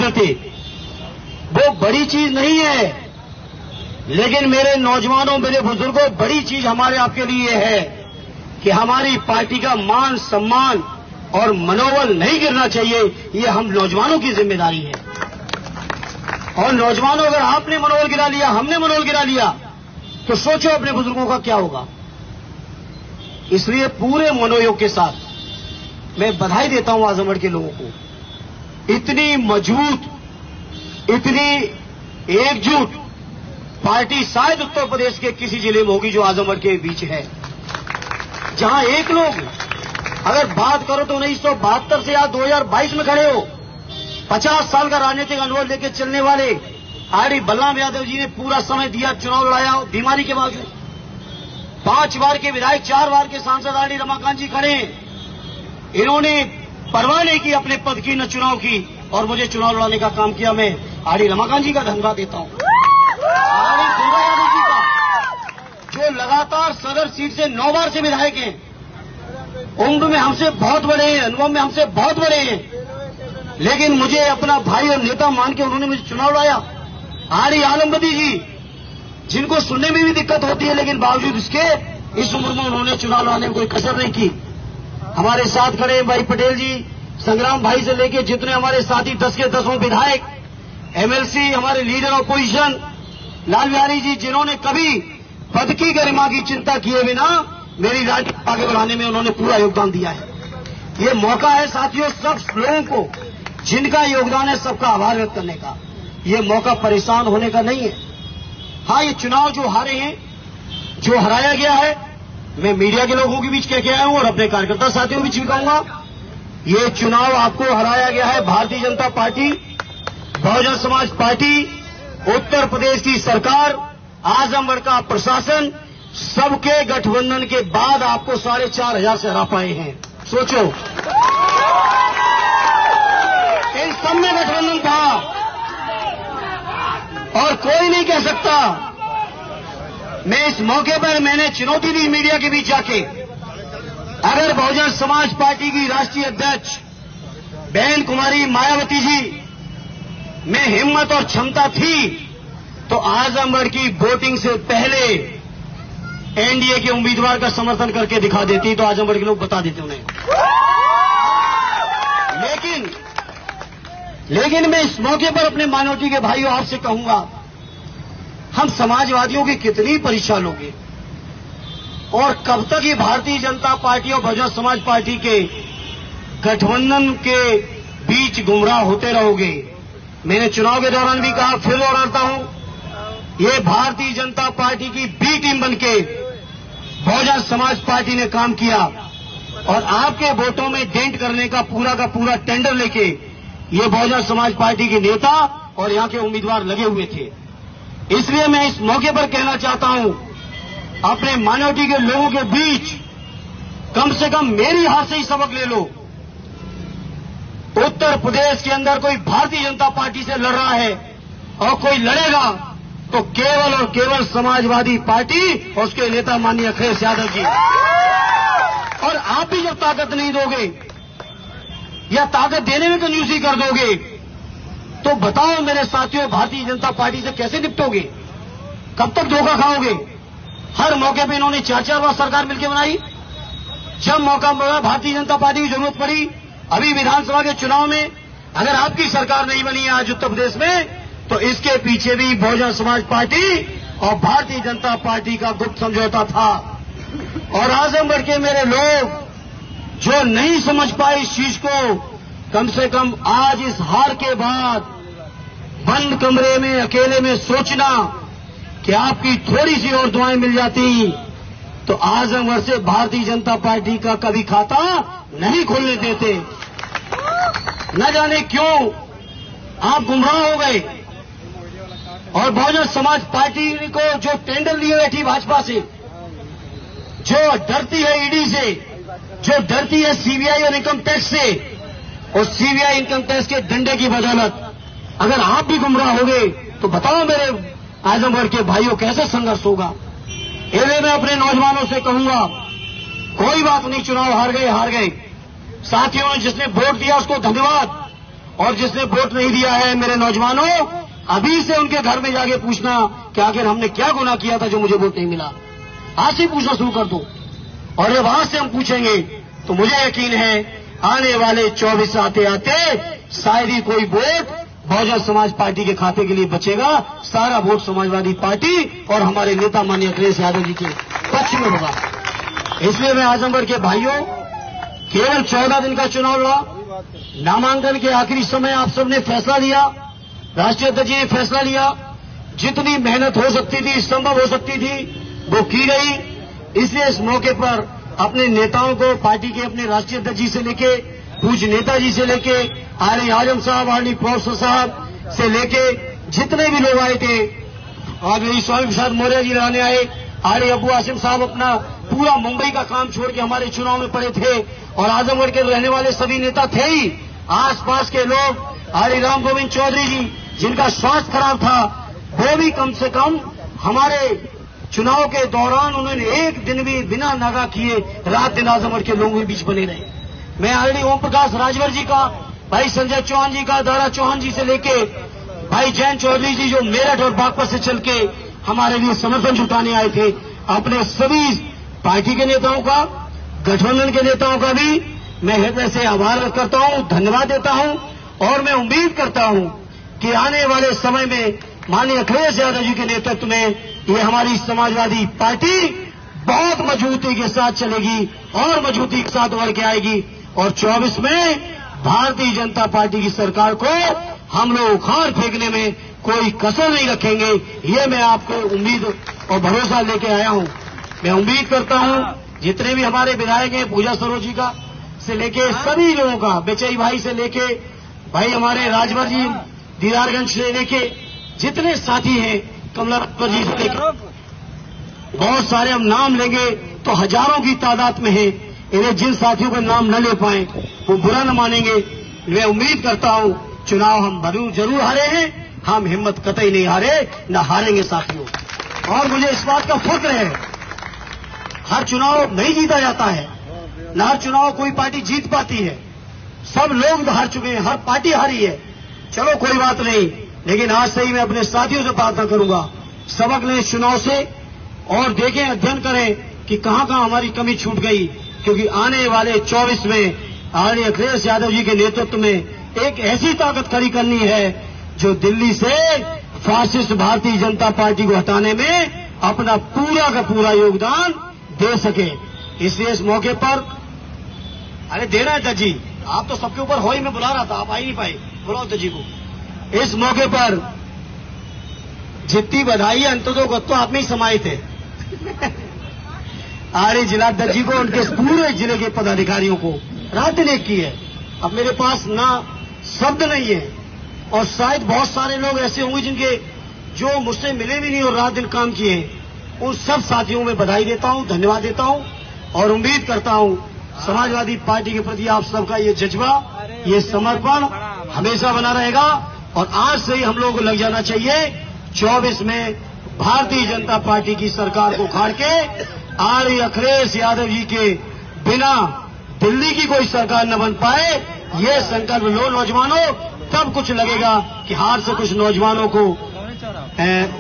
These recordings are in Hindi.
करते, वो बड़ी चीज नहीं है। लेकिन मेरे नौजवानों, मेरे बुजुर्गों, बड़ी चीज हमारे आपके लिए है कि हमारी पार्टी का मान सम्मान और मनोबल नहीं गिरना चाहिए। ये हम नौजवानों की जिम्मेदारी है। और नौजवानों, अगर आपने मनोबल गिरा लिया, हमने मनोबल गिरा लिया, तो सोचो अपने बुजुर्गों का क्या होगा। इसलिए पूरे मनोयोग के साथ मैं बधाई देता हूं आजमगढ़ के लोगों को। इतनी मजबूत, इतनी एकजुट पार्टी शायद उत्तर प्रदेश के किसी जिले में होगी जो आजमगढ़ के बीच है, जहां एक लोग, अगर बात करो तो 1972 से आज 2022 में खड़े हो, 50 साल का राजनीतिक अनुभव लेकर चलने वाले आरडी बलराम यादव जी ने पूरा समय दिया, चुनाव लड़ाया बीमारी के बावजूद। 5 बार के विधायक, 4 बार के सांसद आरडी रमाकांत जी खड़े हैं। इन्होंने परवाह नहीं की अपने पद की न चुनाव की, और मुझे चुनाव लड़ाने का काम किया। मैं आरडी रमाकांत जी का धन्यवाद देता हूं। आरडी दुर्गा यादव जी का, जो लगातार सदर सीट से 9 बार से विधायक हैं, उम्र में हमसे बहुत बड़े हैं, अनुभव में हमसे बहुत बड़े हैं, लेकिन मुझे अपना भाई और नेता मान के उन्होंने मुझे चुनाव लड़ाया। आरडी आलमबदी जी, जिनको सुनने में भी दिक्कत होती है, लेकिन बावजूद इसके इस उम्र में उन्होंने चुनाव लड़ाने में कोई कसर नहीं की। हमारे साथ खड़े भाई पटेल जी, संग्राम भाई से लेके जितने हमारे साथी 10 के 10 विधायक, एमएलसी, हमारे लीडर ऑपोजिशन लाल बिहारी जी, जिन्होंने कभी पद की गरिमा की चिंता किए बिना मेरी राजनीति आगे बढ़ाने में उन्होंने पूरा योगदान दिया है। ये मौका है साथियों सब लोगों को, जिनका योगदान है, सबका आभार व्यक्त करने का। ये मौका परेशान होने का नहीं है। हाँ, ये चुनाव जो हारे हैं, जो हराया गया है, मैं मीडिया के लोगों के बीच कह के आया हूं और अपने कार्यकर्ता साथियों के बीच भी कहूंगा, ये चुनाव आपको हराया गया है भारतीय जनता पार्टी, बहुजन समाज पार्टी, उत्तर प्रदेश की सरकार, आजमगढ़ का प्रशासन, सबके गठबंधन के बाद आपको 4,500 से हरा पाए हैं। सोचो, इन सब में गठबंधन था और कोई नहीं कह सकता। मैं इस मौके पर मैंने चुनौती दी मीडिया के बीच जाके, अगर बहुजन समाज पार्टी की राष्ट्रीय अध्यक्ष बहन कुमारी मायावती जी में हिम्मत और क्षमता थी तो आजमगढ़ की वोटिंग से पहले एनडीए के उम्मीदवार का समर्थन करके दिखा देती, तो आजमगढ़ के लोग बता देते उन्हें। लेकिन मैं इस मौके पर अपने माइनॉरिटी के भाइयों आपसे कहूंगा, हम समाजवादियों की कितनी परीक्षा लोगे और कब तक ये भारतीय जनता पार्टी और बहुजन समाज पार्टी के गठबंधन के बीच गुमराह होते रहोगे। मैंने चुनाव के दौरान भी कहा, फिर दोहराता हूं, ये भारतीय जनता पार्टी की बी टीम बनके बहुजन समाज पार्टी ने काम किया और आपके वोटों में डेंट करने का पूरा टेंडर लेके ये बहुजन समाज पार्टी के नेता और यहां के उम्मीदवार लगे हुए थे। इसलिए मैं इस मौके पर कहना चाहता हूं, अपने माइनॉरिटी के लोगों के बीच कम से कम मेरी हाथ से ही सबक ले लो। उत्तर प्रदेश के अंदर कोई भारतीय जनता पार्टी से लड़ रहा है और कोई लड़ेगा तो केवल और केवल समाजवादी पार्टी और उसके नेता माननीय अखिलेश यादव जी। और आप भी जब ताकत नहीं दोगे या ताकत देने में कंजूसी कर दोगे तो बताओ मेरे साथियों, भारतीय जनता पार्टी से कैसे निपटोगे? कब तक धोखा खाओगे? हर मौके पे इन्होंने 4-4 बार सरकार मिलकर बनाई। जब मौका मिला, भारतीय जनता पार्टी की जरूरत पड़ी, अभी विधानसभा के चुनाव में अगर आपकी सरकार नहीं बनी है आज उत्तर प्रदेश में, तो इसके पीछे भी बहुजन समाज पार्टी और भारतीय जनता पार्टी का गुप्त समझौता था। और आजमगढ़ के मेरे लोग जो नहीं समझ पाए इस चीज को, कम से कम आज इस हार के बाद बंद कमरे में अकेले में सोचना कि आपकी थोड़ी सी और दुआएं मिल जाती तो आजमगढ़ से भारतीय जनता पार्टी का कभी खाता नहीं खोलने देते। न जाने क्यों आप गुमराह हो गए और बहुजन समाज पार्टी को जो टेंडर लिए बैठी भाजपा से, जो डरती है ईडी से, जो डरती है सीबीआई और इनकम टैक्स से, और सीबीआई इनकम टैक्स के डंडे की बदौलत अगर आप भी गुमराह हो गए तो बताओ मेरे आजमगढ़ के भाइयों कैसे संघर्ष होगा। इसलिए मैं अपने नौजवानों से कहूंगा, कोई बात नहीं, चुनाव हार गए। साथियों ने जिसने वोट दिया उसको धन्यवाद, और जिसने वोट नहीं दिया है, मेरे नौजवानों, अभी से उनके घर में जाके पूछना कि आखिर हमने क्या गुनाह किया था जो मुझे वोट नहीं मिला। आज से पूछना शुरू कर दो। और जब आज से हम पूछेंगे तो मुझे यकीन है आने वाले 24 आते आते शायद ही कोई वोट बहुजन समाज पार्टी के खाते के लिए बचेगा। सारा वोट समाजवादी पार्टी और हमारे नेता माननीय अखिलेश यादव जी के पक्ष में होगा। इसलिए मैं आजमगढ़ के भाइयों, केवल 14 दिन का चुनाव लड़ा, नामांकन के आखिरी समय आप सबने फैसला लिया, राष्ट्रीय अध्यक्ष जी ने फैसला लिया, जितनी मेहनत हो सकती थी, संभव हो सकती थी, वो की गई। इसलिए इस मौके पर अपने नेताओं को, पार्टी के अपने राष्ट्रीय अध्यक्ष जी से लेके, पूज्य नेताजी से लेके, आर आजम साहब, आर प्रोफेसर साहब से लेके जितने भी लोग आए थे, आज स्वामी प्रसाद मौर्य जी लाने आए, आर अबू आसिम साहब अपना पूरा मुंबई का काम छोड़ के हमारे चुनाव में पड़े थे, और आजमगढ़ के रहने वाले सभी नेता थे ही। आसपास के लोग, आर राम गोविंद चौधरी जी जिनका स्वास्थ्य खराब था, वो भी कम से कम हमारे चुनाव के दौरान उन्होंने एक दिन भी बिना नागा किए रात दिन आजमगढ़ के लोगों के बीच बने रहे। मैं आरडी ओम प्रकाश राजभर जी का, भाई संजय चौहान जी का, दारा चौहान जी से लेके भाई जैन चौधरी जी जो मेरठ और बागपत से चल के हमारे लिए समर्थन जुटाने आए थे, अपने सभी पार्टी के नेताओं का, गठबंधन के नेताओं का भी मैं हृदय से आभार करता हूं, धन्यवाद देता हूं। और मैं उम्मीद करता हूं कि आने वाले समय में माननीय अखिलेश यादव जी के नेतृत्व में ये हमारी समाजवादी पार्टी बहुत मजबूती के साथ चलेगी और मजबूती के साथ उभर के आएगी, और 24 में भारतीय जनता पार्टी की सरकार को हम लोग उखाड़ फेंकने में कोई कसर नहीं रखेंगे। ये मैं आपको उम्मीद और भरोसा लेके आया हूं। मैं उम्मीद करता हूं जितने भी हमारे विधायक हैं, पूजा सरोज जी का से लेके सभी लोगों का, बेचई भाई से लेके भाई हमारे राजभर जी दीदारगंज से लेके जितने साथी हैं, कमला जी से लेके बहुत सारे, हम नाम लेंगे तो हजारों की तादाद में है। इन्हें जिन साथियों का नाम न ले पाए वो बुरा न मानेंगे। मैं उम्मीद करता हूं चुनाव हम जरूर हारे हैं, हम हिम्मत कतई नहीं हारे, न हारेंगे साथियों। और मुझे इस बात का फख्र है, हर चुनाव नहीं जीता जाता है, न हर चुनाव कोई पार्टी जीत पाती है। सब लोग हार चुके हैं, हर पार्टी हारी है। चलो कोई बात नहीं, लेकिन आज से ही मैं अपने साथियों से प्रार्थना करूंगा, सबक लें इस चुनाव से और देखें, अध्ययन करें कि कहां कहां हमारी कमी छूट गई। क्योंकि आने वाले 24 में आदरणीय अखिलेश यादव जी के नेतृत्व में एक ऐसी ताकत खड़ी करनी है जो दिल्ली से फासिस्ट भारतीय जनता पार्टी को हटाने में अपना पूरा का पूरा योगदान दे सके। इसलिए इस मौके पर, अरे देना है दजी, आप तो सबके ऊपर हो ही, मैं बुला रहा था, आप आ ही नहीं पाए, बुलाओ दजी को। इस मौके पर जितनी बधाई अंततो गत्तो आप में ही समाये थे। आर्य जिलाध्यक्ष जी को, उनके पूरे जिले के पदाधिकारियों को रात दिन एक की है। अब मेरे पास ना शब्द नहीं है, और शायद बहुत सारे लोग ऐसे होंगे जिनके जो मुझसे मिले भी नहीं और रात दिन काम किए हैं। उन सब साथियों में बधाई देता हूं, धन्यवाद देता हूं, और उम्मीद करता हूं समाजवादी पार्टी के प्रति आप सबका ये जज्बा, ये समर्पण हमेशा बना रहेगा। और आज से ही हम लोगों को लग जाना चाहिए 24 में भारतीय जनता पार्टी की सरकार को उखाड़ के आर्य अखिलेश यादव जी के बिना दिल्ली की कोई सरकार न बन पाए, ये संकल्प लो नौजवानों। तब कुछ लगेगा कि हार से कुछ नौजवानों को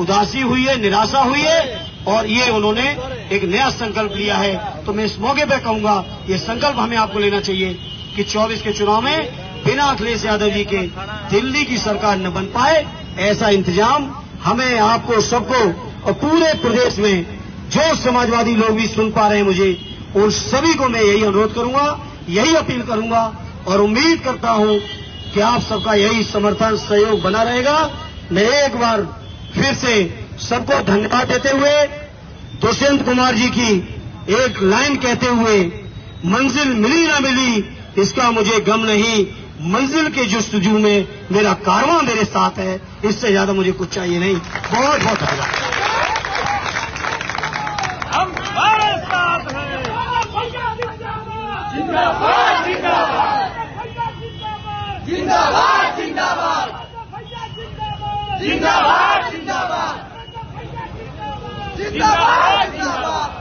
उदासी हुई है, निराशा हुई है, और ये उन्होंने एक नया संकल्प लिया है। तो मैं इस मौके पर कहूंगा, ये संकल्प हमें आपको लेना चाहिए कि 24 के चुनाव में बिना अखिलेश यादव जी के दिल्ली की सरकार न बन पाए, ऐसा इंतजाम हमें, आपको, सबको, और पूरे प्रदेश में जो समाजवादी लोग भी सुन पा रहे हैं मुझे, उन सभी को मैं यही अनुरोध करूंगा, यही अपील करूंगा, और उम्मीद करता हूं कि आप सबका यही समर्थन, सहयोग बना रहेगा। मैं एक बार फिर से सबको धन्यवाद देते हुए दुष्यंत कुमार जी की एक लाइन कहते हुए, मंजिल मिली ना मिली इसका मुझे गम नहीं, मंजिल के जुस्तजू में मेरा कारवां मेरे साथ है, इससे ज्यादा मुझे कुछ चाहिए नहीं। बहुत बहुत धन्यवाद। जिंदाबाद जिंदाबाद जिंदाबाद जिंदाबाद जिंदाबाद जिंदाबाद जिंदाबाद जिंदाबाद।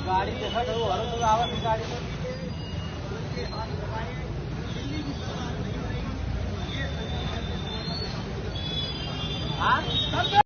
गाड़ी देखा तो हर तो आवाज गाड़ी तो हाँ